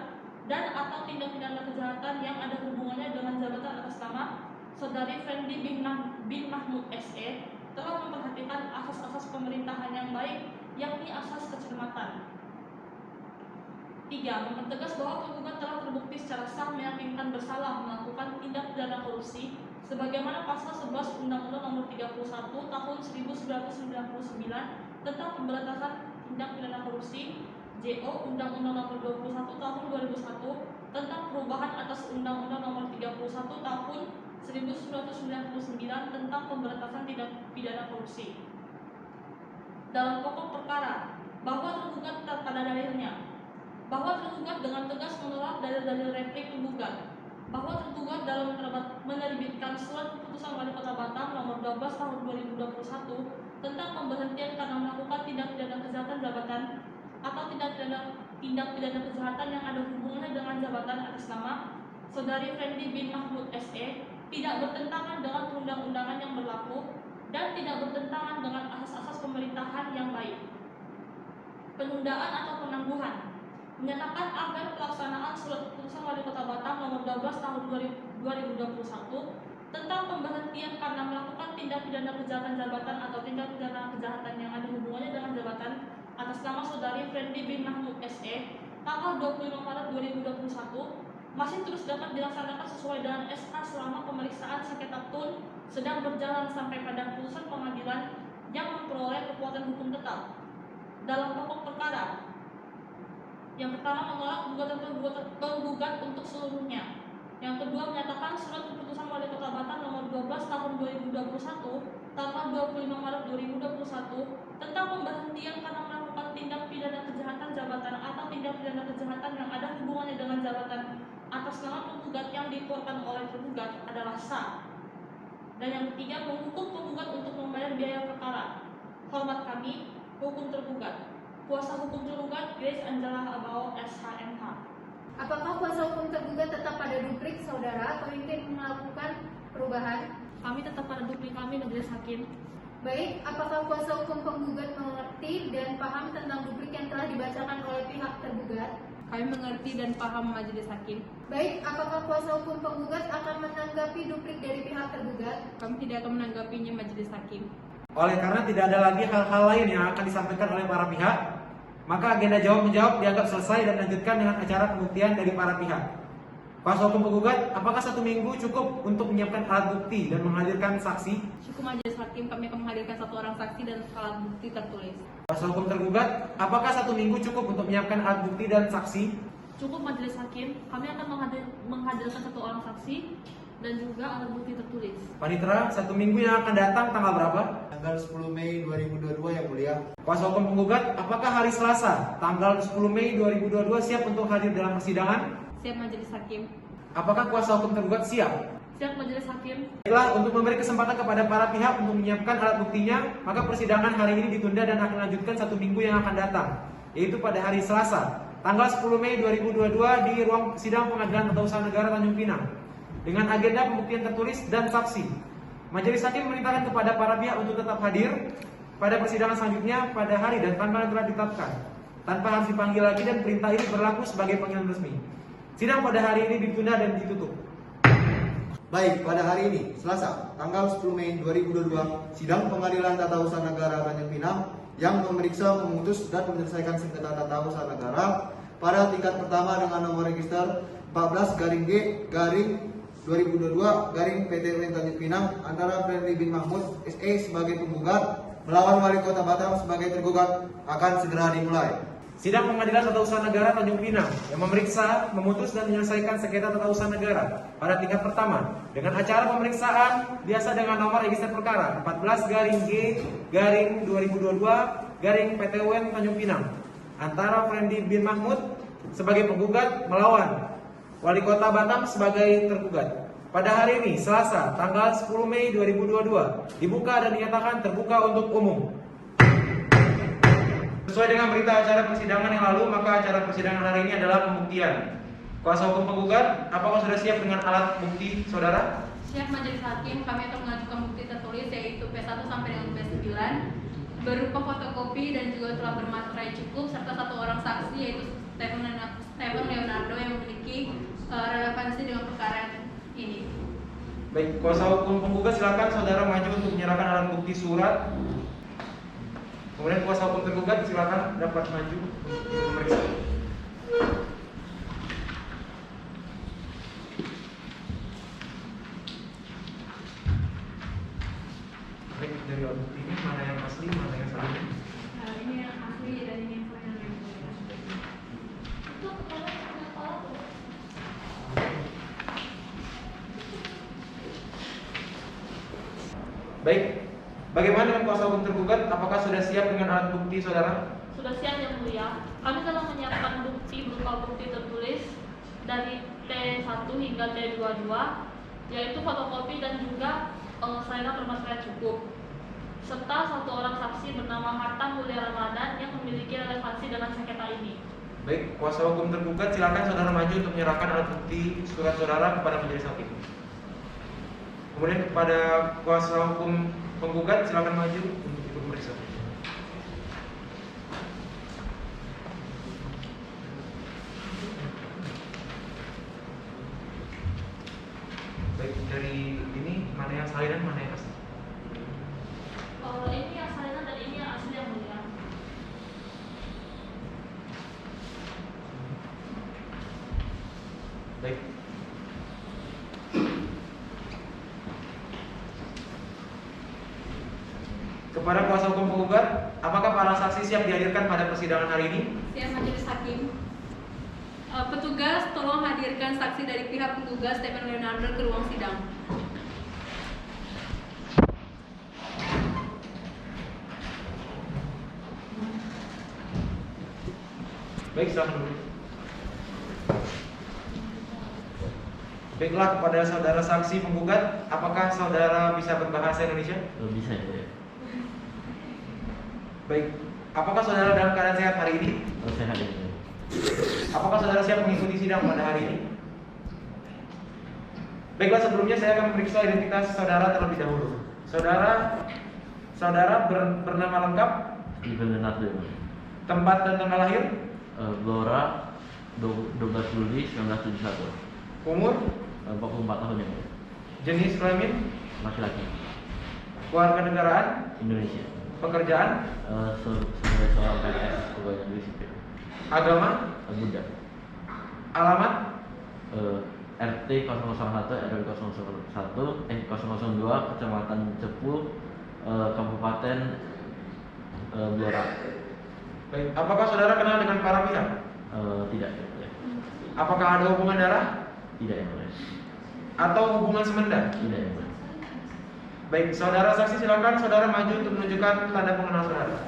dan atau tindak pidana kejahatan yang ada hubungannya dengan jabatan atas nama Saudari Fendi bin Mahmud SE telah memperhatikan asas-asas pemerintahan yang baik, yakni asas kecermatan. 3. Mempertegas bahwa penggugat telah terbukti secara sah meyakinkan bersalah melakukan tindak pidana korupsi sebagaimana pasal 11 Undang-Undang Nomor 31 Tahun 1999 tentang pemberantasan tindak pidana korupsi, JO Undang-Undang Nomor 21 Tahun 2001 tentang perubahan atas Undang-Undang Nomor 31 Tahun 1999 tentang pemberantasan tindak pidana korupsi. Dalam pokok perkara, bahwa tergugat pada dalilnya, bahwa tergugat dengan tegas menolak dalil-dalil replik penggugat, bahwa tergugat dalam menerbitkan surat keputusan Wali Kota Batam nomor 12 tahun 2021 tentang pemberhentian karena melakukan tindak pidana kejahatan jabatan atau tindak pidana kejahatan yang ada hubungannya dengan jabatan atas nama Saudari Fendi bin Mahmud SE tidak bertentangan dengan perundang-undangan yang berlaku dan tidak bertentangan dengan asas-asas pemerintahan yang baik. Penundaan atau penangguhan menyatakan agar pelaksanaan surat keputusan Wali Kota Batam nomor 12 tahun 2021 tentang pemberhentian karena melakukan tindak pidana kejahatan jabatan atau tindak pidana kejahatan yang ada hubungannya dengan jabatan atas nama Saudari Fendi bin Mahmud SE tanggal 25 Maret 2021 masih terus dapat dilaksanakan sesuai dengan SK selama pemeriksaan sengketa tun sedang berjalan sampai pada putusan pengadilan yang memperoleh kekuatan hukum tetap. Dalam pokok perkara, yang pertama menolak penggugat untuk seluruhnya. Yang kedua menyatakan surat keputusan Wali Kota Batam nomor 12 tahun 2021 tanggal 25 Maret 2021 tentang pemberhentian karena melakukan tindak pidana kejahatan jabatan atau tindak pidana kejahatan yang ada hubungannya dengan jabatan atas nama penggugat yang dikeluarkan oleh tergugat adalah sah. Dan yang ketiga menghukum penggugat untuk membayar biaya perkara. Hormat kami, hukum tergugat. Kuasa hukum tergugat Grace Angela Abao SHMH. Apakah kuasa hukum tergugat tetap pada duplik saudara atau ingin melakukan perubahan? Kami tetap pada duplik kami, Majelis Hakim. Baik, apakah kuasa hukum penggugat mengerti dan paham tentang duplik yang telah dibacakan oleh pihak tergugat? Kami mengerti dan paham, Majelis Hakim. Baik, apakah kuasa hukum penggugat akan menanggapi duplik dari pihak tergugat? Kami tidak akan menanggapinya, Majelis Hakim. Oleh karena tidak ada lagi hal-hal lain yang akan disampaikan oleh para pihak, maka agenda jawab-menjawab dianggap selesai dan lanjutkan dengan acara pembuktian dari para pihak. Kuasa hukum penggugat, apakah 1 minggu cukup untuk menyiapkan alat bukti dan menghadirkan saksi? Cukup, Majelis Hakim, kami akan menghadirkan 1 orang saksi dan alat bukti tertulis. Kuasa hukum tergugat, apakah 1 minggu cukup untuk menyiapkan alat bukti dan saksi? Cukup, Majelis Hakim, kami akan menghadirkan 1 orang saksi dan juga alat bukti tertulis. Panitera, 1 minggu yang akan datang tanggal berapa? Tanggal 10 Mei 2022 yang mulia. Kuasa hukum penggugat, apakah hari Selasa, tanggal 10 Mei 2022 siap untuk hadir dalam persidangan? Siap, Majelis Hakim. Apakah kuasa hukum tergugat siap? Siap, Majelis Hakim. Baiklah, untuk memberi kesempatan kepada para pihak untuk menyiapkan alat buktinya, maka persidangan hari ini ditunda dan akan lanjutkan 1 minggu yang akan datang, yaitu pada hari Selasa, tanggal 10 Mei 2022 di ruang sidang Pengadilan Tata Usaha Negara Tanjung Pinang, dengan agenda pembuktian tertulis dan saksi. Majelis Hakim memerintahkan kepada para pihak untuk tetap hadir pada persidangan selanjutnya pada hari dan tanggal yang telah ditetapkan, tanpa harus dipanggil lagi dan perintah ini berlaku sebagai panggilan resmi. Sidang pada hari ini ditunda dan ditutup. Baik, pada hari ini, Selasa, tanggal 10 Mei 2022, Sidang Pengadilan Tata Usaha Negara Tanjung Pinang yang memeriksa, memutus, dan menyelesaikan sengketa tata usaha negara pada tingkat pertama dengan nomor register 14-G/2022 Tanjung Pinang antara Fendi bin Mahmud SE sebagai penggugat melawan Wali Kota Batam sebagai tergugat akan segera dimulai. Sidang Pengadilan Tata Usaha Negara Tanjung Pinang yang memeriksa, memutus, dan menyelesaikan sengketa tata usaha negara pada tingkat pertama dengan acara pemeriksaan biasa dengan nomor register perkara 14-G/2022 Tanjung Pinang antara Fendi bin Mahmud sebagai penggugat melawan Wali Kota Batam sebagai tergugat. Pada hari ini, Selasa, tanggal 10 Mei 2022, dibuka dan dinyatakan terbuka untuk umum. Sesuai dengan berita acara persidangan yang lalu, maka acara persidangan hari ini adalah pembuktian. Kuasa hukum penggugat, apakah sudah siap dengan alat bukti saudara? Siap, Majelis Hakim, kami akan mengajukan bukti tertulis berupa fotokopi dan juga telah bermaterai cukup serta 1 orang saksi yaitu Stephen Leonardo yang memiliki relevansi dengan perkara ini. Baik, kuasa hukum penggugat silakan saudara maju untuk menyerahkan alat bukti surat. Kemudian kuasa hukum tergugat silakan dapat maju untuk memeriksa. Baik, dari alat bukti ini mana yang asli, mana yang salah? Ini yang asli dan ini yang salah. Itu kenapa? Baik, bagaimana dengan kuasa hukum tergugat? Apakah sudah siap dengan alat bukti saudara? Sudah siap yang mulia. Kami telah menyiapkan bukti berupa bukti tertulis dari T1 hingga T22, yaitu fotokopi dan juga salinan bermaterai cukup, serta 1 orang saksi bernama Harta Mulia Ramadan yang memiliki relevansi dalam sengketa ini. Baik, kuasa hukum tergugat silakan saudara maju untuk menyerahkan alat bukti surat saudara kepada majelis hakim. Kemudian kepada kuasa hukum penggugat silakan maju untuk ikut memeriksa. Baik, dari ini mana yang salinan, mana yang asli? Ini yang salinan dan ini yang asli yang mulia. Baik. Kepada kuasa hukum penggugat, apakah para saksi siap dihadirkan pada persidangan hari ini? Siap majelis hakim. Petugas tolong hadirkan saksi dari pihak penggugat Stephen Leonardo ke ruang sidang. Baik, silakan dulu. Baiklah, kepada saudara saksi penggugat, apakah saudara bisa berbahasa Indonesia? Bisa ya. Baik, apakah saudara dalam keadaan sehat hari ini? Sehat ya. Apakah saudara siap mengikuti sidang pada hari ini? Baiklah, sebelumnya saya akan memeriksa identitas saudara terlebih dahulu. Saudara bernama lengkap, Stephen Leonardo. tempat dan tanggal lahir, Blora 12 Juli 1971. umur, 44 tahun ya. jenis kelamin, Laki-laki. keluarga negaraan, Indonesia. pekerjaan, Sebagai seorang PNS pegawai negeri sipil. agama, Buddha. alamat, RT 001 RW 002 Kecamatan Cepu, Kabupaten Blora. baik. Apakah saudara kenal dengan para pihak? Tidak ya. Apakah ada hubungan darah Tidak ya boleh. atau hubungan semenda? Tidak ya boleh. Baik, saudara saksi silakan saudara maju untuk menunjukkan tanda pengenal saudara.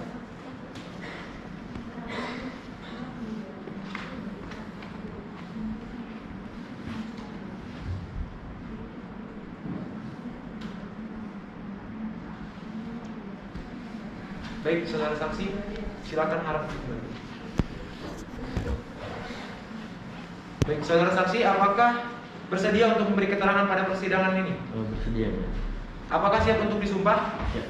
Baik, saudara saksi silakan harap kembali. Baik, saudara saksi, apakah bersedia untuk memberi keterangan pada persidangan ini? Bersedia ya. Apakah siap untuk disumpah? Siap.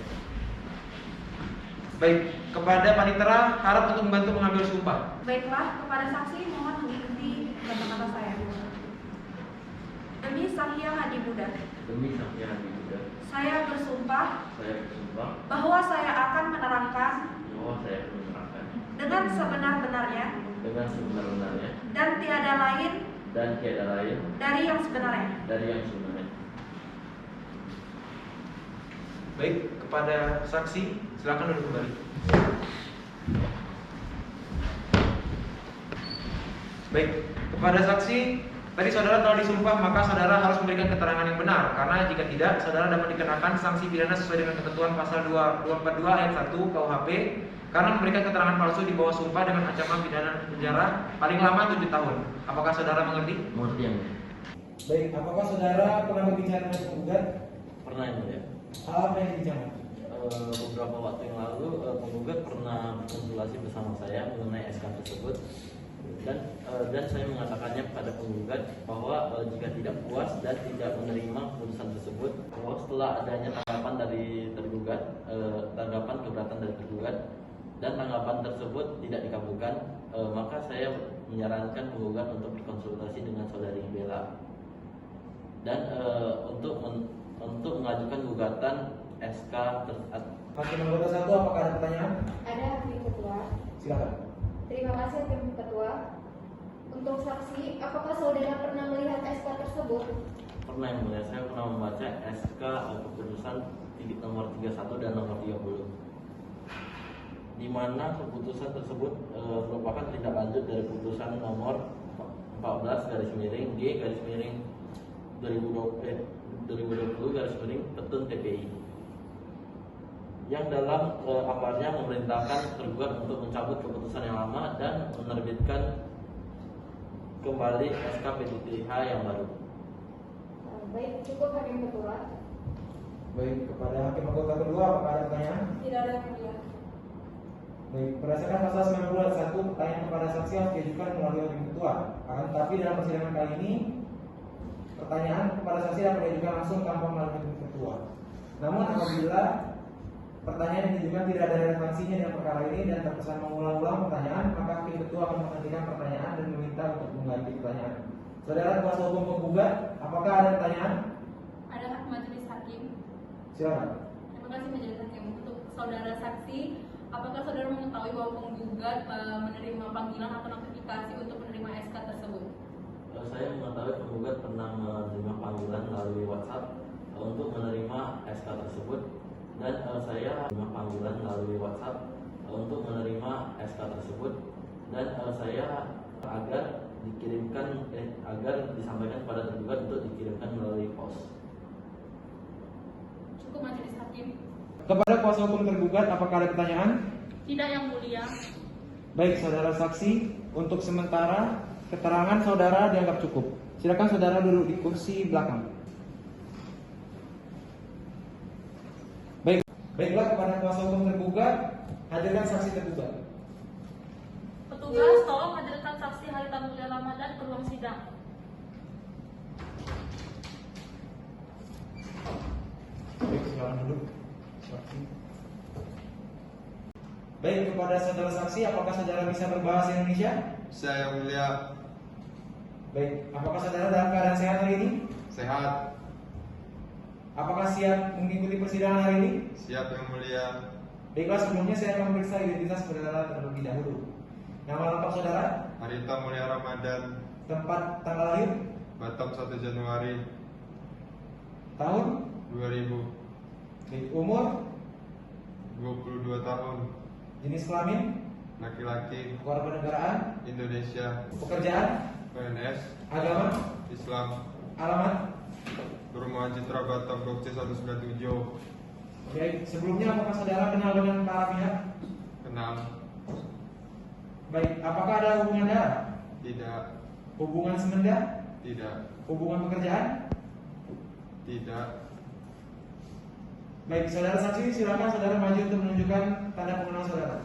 Baik, kepada panitera harap untuk membantu mengambil sumpah. Baiklah, kepada saksi mohon mengikuti kata-kata saya. Demi Sahya Hadi Buddha, Demi Sahya Hadi Buddha, saya bersumpah saya bersumpah bahwa saya akan menerangkan bahwa saya akan menerangkan dengan sebenar-benarnya dengan sebenar-benarnya dan tiada lain dari yang sebenarnya. Baik, kepada saksi silakan duduk kembali. Baik, kepada saksi, tadi saudara telah disumpah, maka saudara harus memberikan keterangan yang benar, karena jika tidak, saudara dapat dikenakan sanksi pidana sesuai dengan ketentuan pasal 242 ayat 1 KUHP karena memberikan keterangan palsu di bawah sumpah dengan ancaman pidana penjara paling lama 7 tahun. Apakah saudara mengerti? Mengerti yang mulia. Baik, apakah saudara pernah berbicara dengan penggugat? Pernah yang mulia. Hal apa yang dibicarakan? Beberapa waktu yang lalu penggugat pernah berkonsultasi bersama saya mengenai SK tersebut. Dan saya mengatakannya kepada penggugat bahwa jika tidak puas dan tidak menerima keputusan tersebut, bahwa setelah adanya tanggapan dari tergugat, tanggapan keberatan dari tergugat, dan tanggapan tersebut tidak dikabulkan, maka saya menyarankan penggugat untuk berkonsultasi dengan saudari Bella dan untuk mengajukan gugatan SK Hakim anggota 1, apakah ada pertanyaan? Ada, Hakim Ketua. Silakan. Terima kasih, Hakim Ketua. Untuk saksi, apakah saudara pernah melihat SK tersebut? Pernah, yang mulia. Saya pernah membaca SK keputusan nomor 31 dan nomor 30, di mana keputusan tersebut merupakan tindak lanjut dari putusan nomor 14/G/2020/Petun TPI, yang dalam amarnya memerintahkan tergugat untuk mencabut keputusan yang lama dan menerbitkan kembali SK PTTH yang baru. Baik, cukup, Hakim Ketua. Baik, kepada hakim anggota kedua, apakah ada pertanyaan? Tidak ada, yang mulia. Baik, berdasarkan pasal 90 ayat 1, pertanyaan kepada saksi harus diajukan melalui hakim ketua. Akan tetapi dalam persidangan kali ini, pertanyaan kepada saksi dapat diajukan langsung tanpa melalui hakim ketua. Namun apabila pertanyaan yang diajukan tidak ada relevansinya dengan perkara ini dan terkesan mengulang-ulang pertanyaan, maka hakim ketua akan menghentikan pertanyaan dan meminta untuk mengganti pertanyaan. Saudara kuasa hukum penggugat, apakah ada pertanyaan? Ada majelis hakim. Silakan. Terima kasih majelis hakim. Untuk saudara saksi, apakah saudara mengetahui bahwa penggugat menerima panggilan atau notifikasi untuk menerima SK tersebut? Saya mengetahui penggugat pernah menerima panggilan melalui WhatsApp untuk menerima SK tersebut, dan saya menerima panggilan melalui WhatsApp untuk menerima SK tersebut, dan saya agar disampaikan kepada tergugat untuk dikirimkan melalui pos. Cukup majelis hakim. Kepada kuasa hukum tergugat, apakah ada pertanyaan? Tidak, yang mulia. Baik, saudara saksi, untuk sementara keterangan saudara dianggap cukup. Silakan saudara duduk di kursi belakang. Baiklah, kepada kuasa hukum tergugat, hadirkan saksi tergugat. Petugas, tolong hadirkan saksi Harita Mulia Ramadan ke ruang sidang. Baik, silakan duduk. Saksi. Baik, kepada saudara saksi, apakah saudara bisa berbahasa Indonesia? Saya yang mulia. Baik, apakah saudara dalam keadaan sehat hari ini? Sehat. Apakah siap mengikuti persidangan hari ini? Siap yang mulia. Baiklah, sebelumnya saya akan memeriksa identitas saudara terlebih dahulu. Nama lengkap saudara? Harita Mulia Ramadan. Tempat tanggal lahir? Batam 1 Januari Tahun? 2000. Baik, umur? 22 tahun. Jenis kelamin? Laki-laki. Kewarganegaraan? Indonesia. Pekerjaan? PNS. Agama? Islam. Alamat? Perumahan Citra Batam Blok C 197. Baik, sebelumnya apakah saudara kenal dengan para pihak? Kenal. Baik, apakah ada hubungan darah? Tidak. Hubungan semenda? Tidak. Hubungan pekerjaan? Tidak. Baik, saudara saksi, silakan saudara maju untuk menunjukkan tanda pengenal saudara.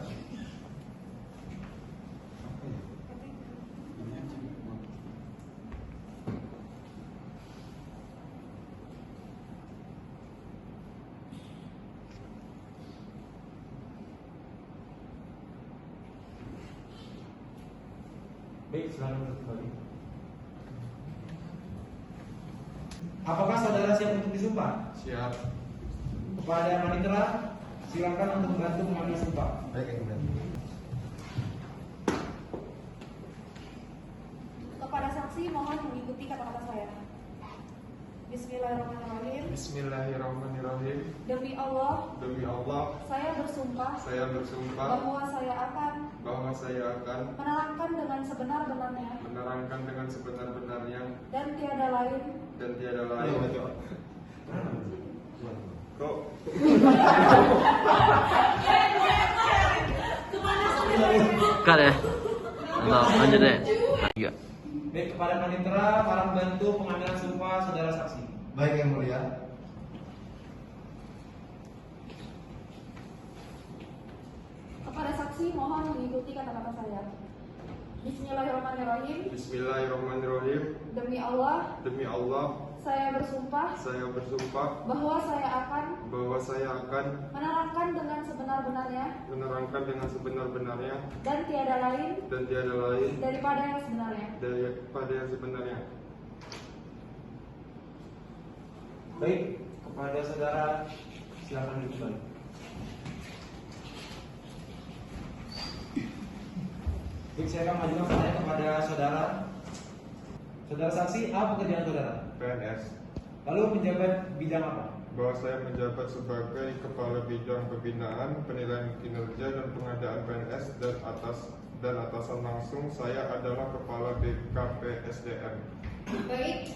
Baik, silakan duduk kembali. Apakah saudara siap untuk disumpah? Siap. Kepada Manitra, silakan untuk membantu mengambil sumpah. Baik, yang mulia. Kepada saksi mohon mengikuti kata-kata saya. Bismillahirrahmanirrahim. Bismillahirrahmanirrahim. Demi Allah, Demi Allah, saya bersumpah saya bersumpah bahwa saya akan menerangkan dengan sebenar-benarnya dan tiada lain dan tiada lain. Kok? Cut ya. Lanjut deh. Tiga. Baik, kepada Manitra, para membantu pengambilan sumpah saudara saksi. Baik, yang mulia. kepada saksi mohon mengikuti kata-kata saya. Bismillahirrahmanirrahim. Bismillahirrahmanirrahim. Demi Allah, saya bersumpah bahwa saya akan menerangkan dengan sebenar-benarnya dan tiada lain daripada yang sebenarnya. Baik, kepada saudara silakan duduk. Baik, saya akan majukan pertanyaan kepada saudara. Saudara saksi, apa pekerjaan saudara? PNS. Lalu menjabat bidang apa? Bahwa saya menjabat sebagai Kepala Bidang Pembinaan, Penilaian Kinerja dan Pengadaan PNS dan atasan langsung saya adalah Kepala BKPSDM. Baik,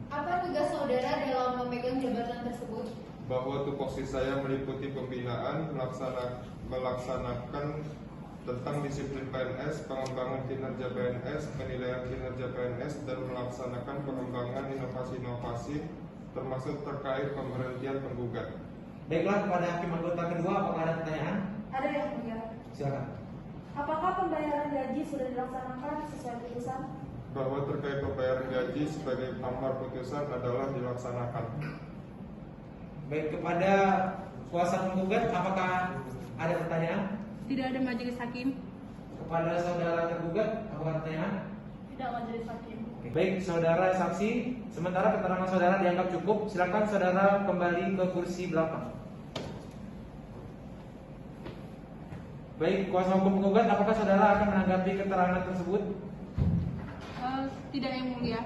apa tugas saudara dalam memegang jabatan tersebut? Bahwa tupoksi saya meliputi pembinaan, melaksanakan tentang disiplin PNS, pengembangan kinerja PNS, penilaian kinerja PNS, dan melaksanakan pengembangan inovasi-inovasi termasuk terkait pemberhentian penggugat. Baiklah, kepada hakim anggota kedua, apakah ada pertanyaan? Ada yang mulia. Silakan. Apakah pembayaran gaji sudah dilaksanakan sesuai putusan? Bahwa terkait pembayaran gaji sebagai amar putusan adalah dilaksanakan. Baik, kepada kuasa penggugat, apakah ada pertanyaan? Tidak ada majelis hakim. Kepada saudara tergugat, apakah ada pertanyaan? Tidak, majelis hakim. Baik, saudara saksi, sementara keterangan saudara dianggap cukup, silakan saudara kembali ke kursi belakang. Baik, kuasa hukum penggugat, apakah saudara akan menanggapi keterangan tersebut? Tidak yang mulia.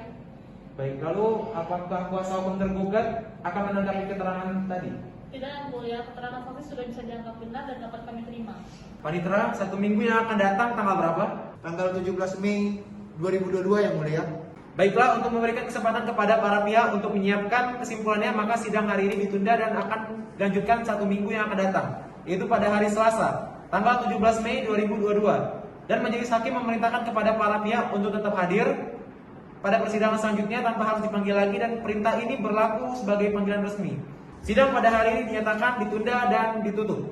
Baik, lalu apakah kuasa hukum tergugat akan menanggapi keterangan tadi? Tidak, yang mulia. Keterangan saksi sudah bisa dianggap benar dan dapat kami terima. Panitera, 1 minggu yang akan datang tanggal berapa? Tanggal 17 Mei 2022 yang mulia. Baiklah, untuk memberikan kesempatan kepada para pihak untuk menyiapkan kesimpulannya, maka sidang hari ini ditunda dan akan dilanjutkan 1 minggu yang akan datang, yaitu pada hari Selasa, tanggal 17 Mei 2022. Dan majelis hakim memerintahkan kepada para pihak untuk tetap hadir pada persidangan selanjutnya tanpa harus dipanggil lagi, dan perintah ini berlaku sebagai panggilan resmi. Sidang pada hari ini dinyatakan ditunda dan ditutup.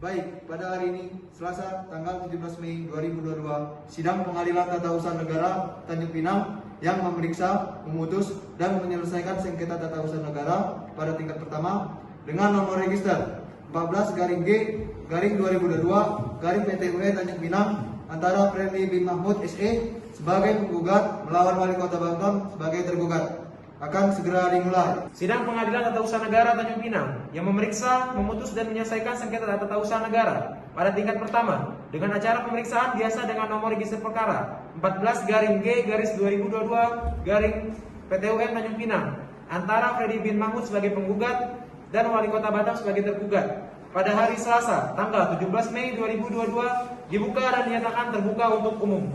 Baik, pada hari ini, Selasa, tanggal 17 Mei 2022, sidang Pengadilan Tata Usaha Negara Tanjung Pinang yang memeriksa, memutus, dan menyelesaikan sengketa tata usaha negara pada tingkat pertama dengan nomor register 14-G-2022-PTUE Tanjung Pinang antara Friendly bin Mahmud SE sebagai penggugat melawan Wali Kota Batam sebagai tergugat akan segera dimulai. Sidang Pengadilan Tata Usaha Negara Tanjung Pinang yang memeriksa, memutus, dan menyelesaikan sengketa tata usaha negara pada tingkat pertama dengan acara pemeriksaan biasa dengan nomor register perkara 14-G-2022-PTUN Tanjung Pinang antara Freddy bin Mahmud sebagai penggugat dan Wali Kota Batam sebagai tergugat pada hari Selasa tanggal 17 Mei 2022 dibuka dan dinyatakan terbuka untuk umum.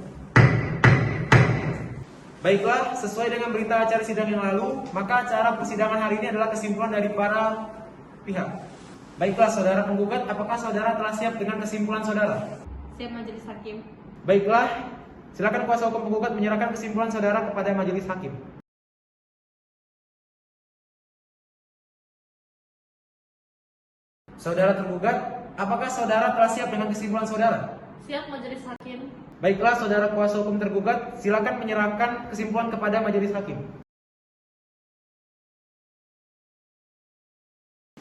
Baiklah, sesuai dengan berita acara sidang yang lalu, maka acara persidangan hari ini adalah kesimpulan dari para pihak. Baiklah, saudara penggugat, apakah saudara telah siap dengan kesimpulan saudara? Siap majelis hakim. Baiklah, silakan kuasa hukum penggugat menyerahkan kesimpulan saudara kepada majelis hakim. Saudara tergugat, apakah saudara telah siap dengan kesimpulan saudara? Siap, majelis hakim. Baiklah, saudara kuasa hukum tergugat, silakan menyerahkan kesimpulan kepada majelis hakim.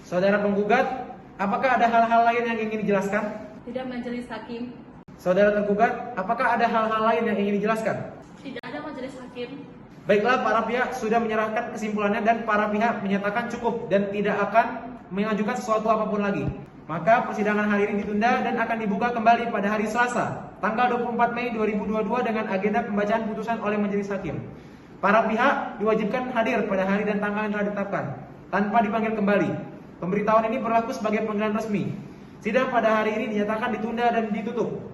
Saudara penggugat, apakah ada hal-hal lain yang ingin dijelaskan? Tidak majelis hakim. Saudara tergugat, apakah ada hal-hal lain yang ingin dijelaskan? Tidak ada, majelis hakim. Baiklah, para pihak sudah menyerahkan kesimpulannya dan para pihak menyatakan cukup dan tidak akan mengajukan sesuatu apapun lagi. Maka persidangan hari ini ditunda dan akan dibuka kembali pada hari Selasa, tanggal 24 Mei 2022 dengan agenda pembacaan putusan oleh majelis hakim. Para pihak diwajibkan hadir pada hari dan tanggal yang telah ditetapkan, tanpa dipanggil kembali. Pemberitahuan ini berlaku sebagai panggilan resmi. Sidang pada hari ini dinyatakan ditunda dan ditutup.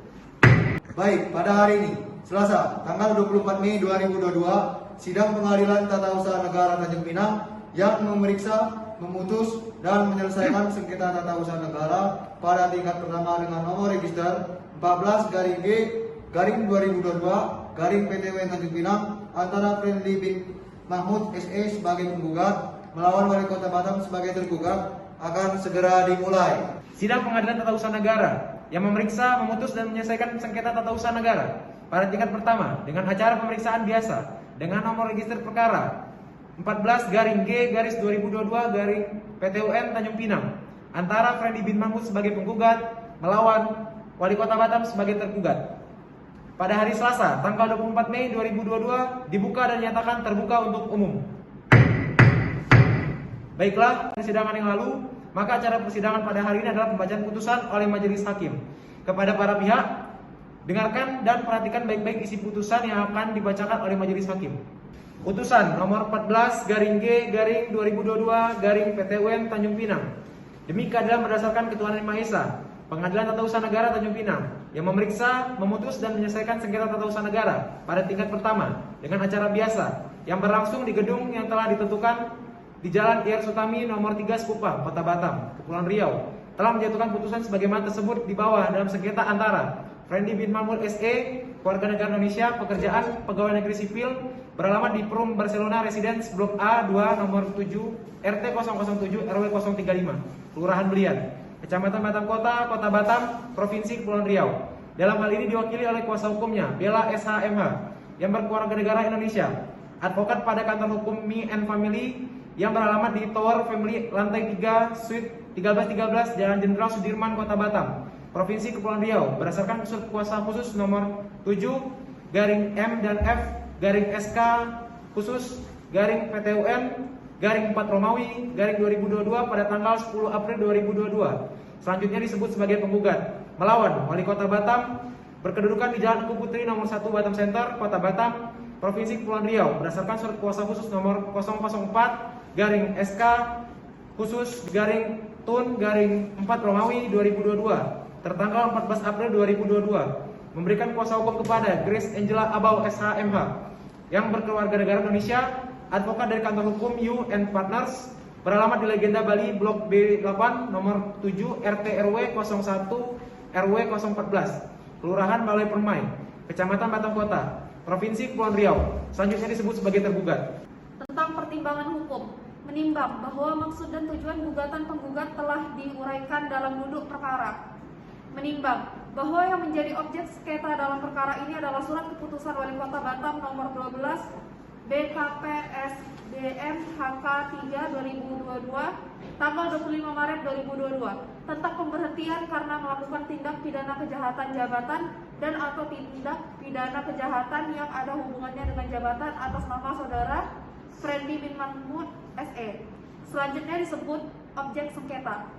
Baik, pada hari ini, Selasa, tanggal 24 Mei 2022, sidang Pengadilan Tata Usaha Negara Tanjung Pinang yang memeriksa, memutus, dan menyelesaikan sengketa tata usaha negara pada tingkat pertama dengan nomor register 14-G-2022-PTUN Tanjung Pinang antara Friendly bin Mahmud SE sebagai penggugat melawan Wali Kota Batam sebagai tergugat akan segera dimulai. Sidang Pengadilan Tata Usaha Negara yang memeriksa, memutus, dan menyelesaikan sengketa tata usaha negara pada tingkat pertama dengan acara pemeriksaan biasa dengan nomor register perkara 14-G/2022 Tanjung Pinang antara Freddy bin Mahmud sebagai penggugat melawan Wali Kota Batam sebagai tergugat. Pada hari Selasa, tanggal 24 Mei 2022 dibuka dan dinyatakan terbuka untuk umum. Baiklah, persidangan yang lalu, maka acara persidangan pada hari ini adalah pembacaan putusan oleh majelis hakim. Kepada para pihak, dengarkan dan perhatikan baik-baik isi putusan yang akan dibacakan oleh majelis hakim. Putusan nomor 14-G/2022-PT UN Tanjung Pinang. Demi keadilan berdasarkan ketuhanan yang Maha Esa, Pengadilan Tata Usaha Negara Tanjung Pinang yang memeriksa, memutus, dan menyelesaikan sengketa tata usaha negara pada tingkat pertama dengan acara biasa yang berlangsung di gedung yang telah ditentukan di Jalan Ir Sutami nomor 3 Sekupang, Kota Batam, Kepulauan Riau, telah menjatuhkan putusan sebagaimana tersebut di bawah dalam sengketa antara Freddy bin Mahmud SE, warga negara Indonesia, pekerjaan pegawai negeri sipil, beralamat di Perum Barcelona Residence Blok A 2 nomor 7 RT 007 RW 035, Kelurahan Belian, Kecamatan Batam Kota, Kota Batam, Provinsi Kepulauan Riau. Dalam hal ini diwakili oleh kuasa hukumnya Bella SHMH yang berkeluarga negara Indonesia, advokat pada kantor hukum Me and Family yang beralamat di Tower Family lantai 3 Suite 1313 Jalan Jenderal Sudirman, Kota Batam, Provinsi Kepulauan Riau, berdasarkan surat kuasa khusus nomor 7-M dan F-SK khusus PTUN-4 Romawi 2022 pada tanggal 10 April 2022. Selanjutnya disebut sebagai penggugat melawan Wali Kota Batam berkedudukan di Jalan Engku Putri nomor 1 Batam Center, Kota Batam, Provinsi Kepulauan Riau, berdasarkan surat kuasa khusus nomor 004-SK khusus TUN-4 Romawi 2022 tertanggal 14 April 2022, memberikan kuasa hukum kepada Grace Angela Abau SHMH yang berkeluarga negara Indonesia, advokat dari kantor hukum You and Partners, beralamat di Legenda Bali Blok B8 nomor 7 RT RW 01 RW 014, Kelurahan Balai Permai, Kecamatan Batam Kota, Provinsi Kepulauan Riau. Selanjutnya disebut sebagai tergugat. Tentang pertimbangan hukum, menimbang bahwa maksud dan tujuan gugatan penggugat telah diuraikan dalam duduk perkara. Menimbang bahwa yang menjadi objek sengketa dalam perkara ini adalah surat keputusan Wali Kota Batam nomor 12 BKPSDM HK 3 2022 tanggal 25 Maret 2022 tentang pemberhentian karena melakukan tindak pidana kejahatan jabatan dan atau tindak pidana kejahatan yang ada hubungannya dengan jabatan atas nama saudara Freddy bin Mahmud SE. Selanjutnya disebut objek sengketa.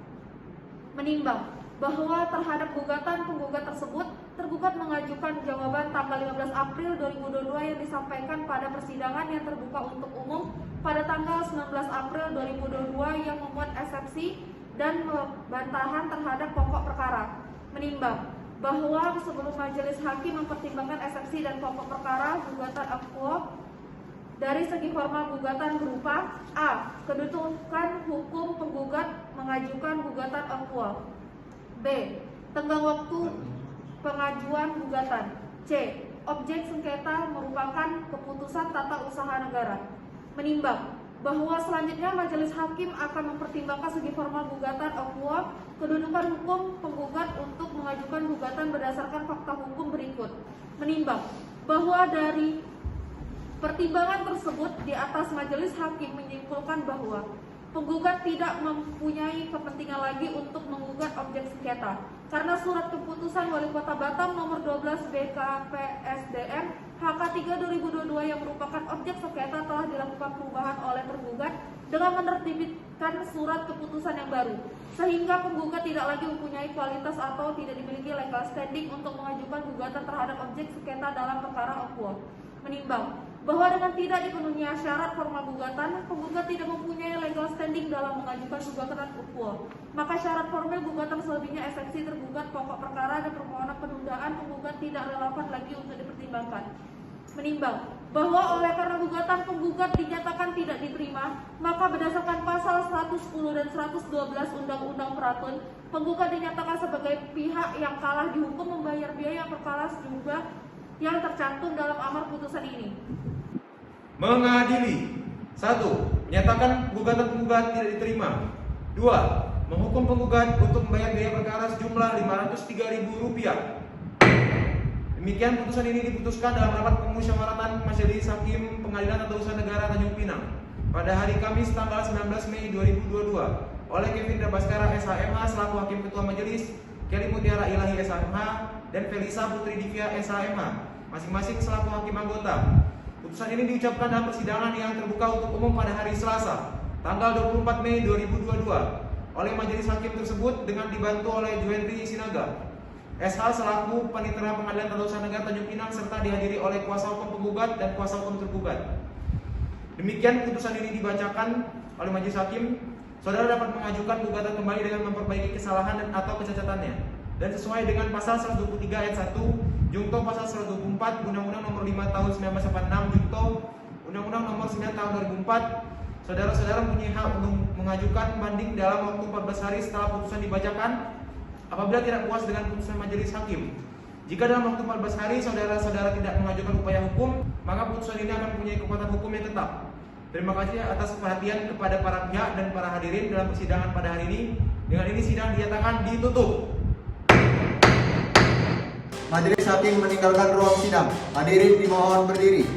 Menimbang bahwa terhadap gugatan penggugat tersebut, tergugat mengajukan jawaban tanggal 15 April 2022 yang disampaikan pada persidangan yang terbuka untuk umum pada tanggal 19 April 2022 yang memuat eksepsi dan bantahan terhadap pokok perkara. Menimbang bahwa sebelum majelis hakim mempertimbangkan eksepsi dan pokok perkara gugatan akuo dari segi formal gugatan berupa A. Kedudukan hukum penggugat mengajukan gugatan akuo. B. Tenggang waktu pengajuan gugatan. C. Objek sengketa merupakan keputusan tata usaha negara. Menimbang bahwa selanjutnya majelis hakim akan mempertimbangkan segi formal gugatan akuo, kedudukan hukum penggugat untuk mengajukan gugatan berdasarkan fakta hukum berikut. Menimbang bahwa dari pertimbangan tersebut di atas majelis hakim menyimpulkan bahwa penggugat tidak mempunyai kepentingan lagi untuk menggugat objek sengketa karena surat keputusan Wali Kota Batam nomor 12 BKPSDM HK 3 2022 yang merupakan objek sengketa telah dilakukan perubahan oleh tergugat dengan menerbitkan surat keputusan yang baru, sehingga penggugat tidak lagi mempunyai kualitas atau tidak dimiliki legal standing untuk mengajukan gugatan terhadap objek sengketa dalam perkara akuo. Menimbang bahwa dengan tidak dipenuhi syarat formal gugatan, penggugat tidak mempunyai legal standing dalam mengajukan gugatan akuo. Maka syarat formal gugatan selebihnya eksepsi tergugat, pokok perkara dan permohonan penundaan penggugat tidak relevan lagi untuk dipertimbangkan. Menimbang bahwa oleh karena gugatan penggugat dinyatakan tidak diterima, maka berdasarkan pasal 110 dan 112 Undang-Undang Peratun, penggugat dinyatakan sebagai pihak yang kalah dihukum membayar biaya perkara sejumlah yang tercantum dalam amar putusan ini. Mengadili. 1. Menyatakan gugatan penggugat tidak diterima. 2. menghukum penggugat untuk membayar biaya perkara sejumlah Rp503.000. Demikian putusan ini diputuskan dalam rapat pemusyawaratan Majelis Hakim Pengadilan Tata Usaha Negara Tanjung Pinang pada hari Kamis tanggal 19 Mei 2022 oleh Kevin Baskara SHMH selaku Hakim Ketua Majelis, Kelly Mutiara Ilahi SHMH, dan Felisa Putri Divya SHMH masing-masing selaku Hakim Anggota. Putusan ini diucapkan dalam persidangan yang terbuka untuk umum pada hari Selasa tanggal 24 Mei 2022 oleh Majelis Hakim tersebut dengan dibantu oleh Juwendri Sinaga SH selaku Panitera Pengadilan Tata Usaha Negara Tanjung Pinang serta dihadiri oleh kuasa hukum penggugat dan kuasa hukum tergugat. Demikian putusan ini dibacakan oleh Majelis Hakim. Saudara dapat mengajukan gugatan kembali dengan memperbaiki kesalahan dan atau kecacatannya dan sesuai dengan pasal 123 ayat 1 Jungto pasal 124 Undang-Undang Nomor 5 Tahun 1986 Jungto Undang-Undang Nomor 9 Tahun 2004. Saudara-saudara mempunyai hak untuk mengajukan banding dalam waktu 14 hari setelah putusan dibacakan apabila tidak puas dengan putusan Majelis Hakim. Jika dalam waktu 14 hari saudara-saudara tidak mengajukan upaya hukum, maka putusan ini akan mempunyai kekuatan hukum yang tetap. Terima kasih atas perhatian kepada para pihak dan para hadirin dalam persidangan pada hari ini. Dengan ini sidang dinyatakan ditutup. Majelis Hakim meninggalkan ruang sidang. Hadirin dimohon berdiri.